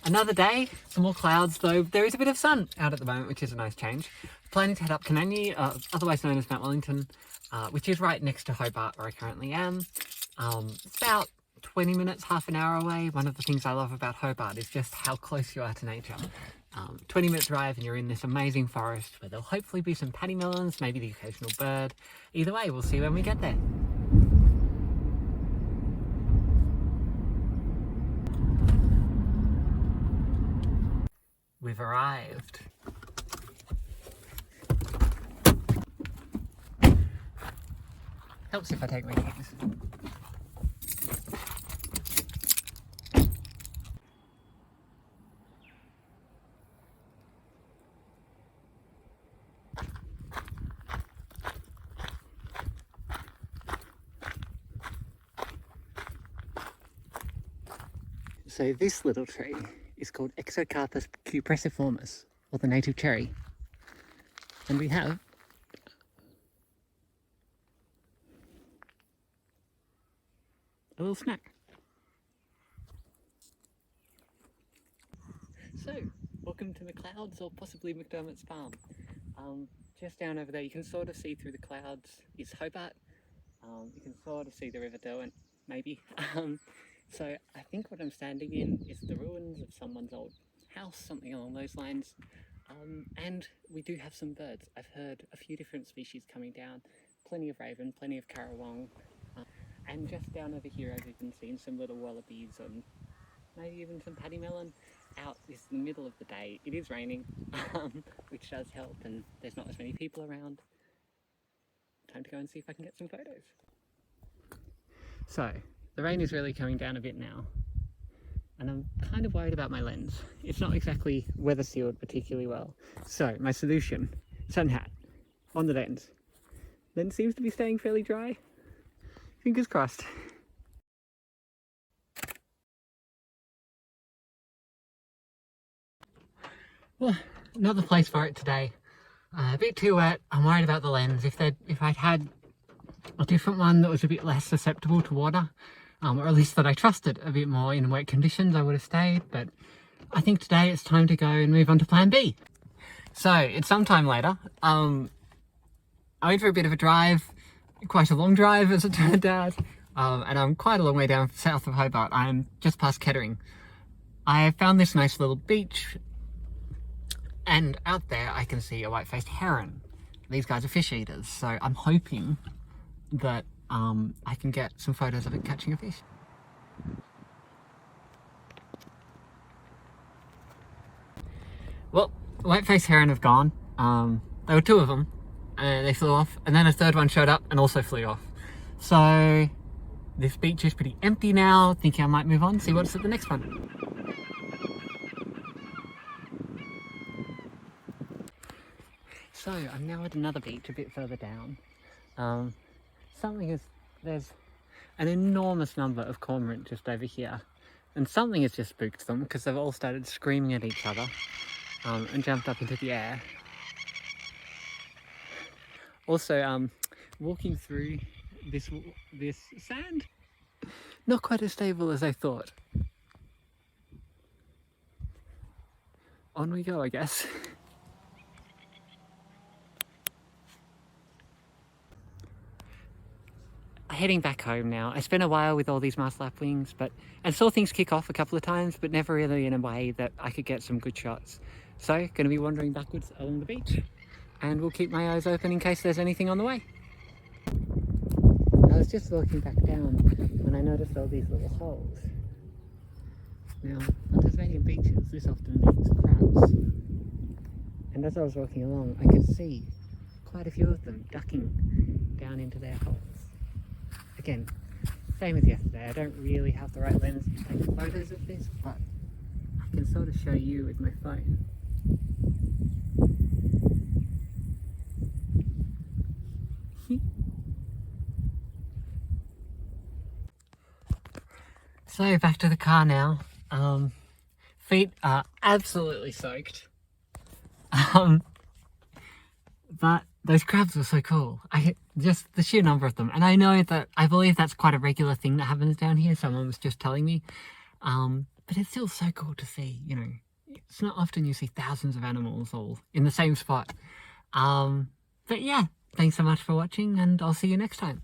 Another day, some more clouds, though there is a bit of sun out at the moment, which is a nice change. Planning to head up Canany, otherwise known as Mount Wellington, which is right next to Hobart where I currently am. It's about 20 minutes, half an hour away. One of the things I love about Hobart is just how close you are to nature. 20-minute drive and you're in this amazing forest where there'll hopefully be some paddy melons, maybe the occasional bird. Either way, we'll see when we get there. We've arrived. Helps if I take my keys. So this little tree is called Exocarpus cupressiformis, or the native cherry. And we have a little snack. So, welcome to McLeod's, or possibly McDermott's farm. Just down over there, you can sort of see through the clouds is Hobart. You can sort of see the River Derwent, maybe. So I think what I'm standing in is the ruins of someone's old house, something along those lines. And we do have some birds. I've heard a few different species coming down. Plenty of raven, plenty of currawong. And just down over here I've even seen some little wallabies and maybe even some paddy melon. Out is the middle of the day. It is raining, which does help, and there's not as many people around. Time to go and see if I can get some photos. So, the rain is really coming down a bit now, and I'm kind of worried about my lens. It's not exactly weather sealed particularly well. So my solution, Sunhat on the lens. Lens seems to be staying fairly dry. Fingers crossed. Well, another place for it today. A bit too wet. I'm worried about the lens. If I'd had a different one that was a bit less susceptible to water, or at least that I trusted a bit more in wet conditions, I would have stayed. But I think today it's time to go and move on to plan B. So it's sometime later. I went for a bit of a drive, quite a long drive as it turned out, and I'm quite a long way down south of Hobart. I'm just past Kettering. I found this nice little beach, and out there I can see a white-faced heron. These guys are fish eaters, so I'm hoping that I can get some photos of it catching a fish. Well, the white-faced heron have gone. There were two of them, and they flew off, and then a third one showed up and also flew off. So this beach is pretty empty now. Thinking I might move on, see what's at the next one. So I'm now at another beach a bit further down. There's an enormous number of cormorant just over here, and something has just spooked them because they've all started screaming at each other and jumped up into the air. Also, walking through this sand, not quite as stable as I thought. On we go, I guess. Heading back home now. I spent a while with all these mast lapwings, and saw things kick off a couple of times, but never really in a way that I could get some good shots. So, going to be wandering backwards along the beach, and we'll keep my eyes open in case there's anything on the way. I was just walking back down when I noticed all these little holes. Now, on Tasmanian beaches, this often means crabs. And as I was walking along, I could see quite a few of them ducking down into their holes. Again, same as yesterday, I don't really have the right lens to take photos of this, but I can sort of show you with my phone. So back to the car now. Feet are absolutely soaked. But those crabs were so cool. Just the sheer number of them. And I believe that's quite a regular thing that happens down here. Someone was just telling me. but it's still so cool to see, you know. It's not often you see thousands of animals all in the same spot. But yeah, thanks so much for watching, and I'll see you next time.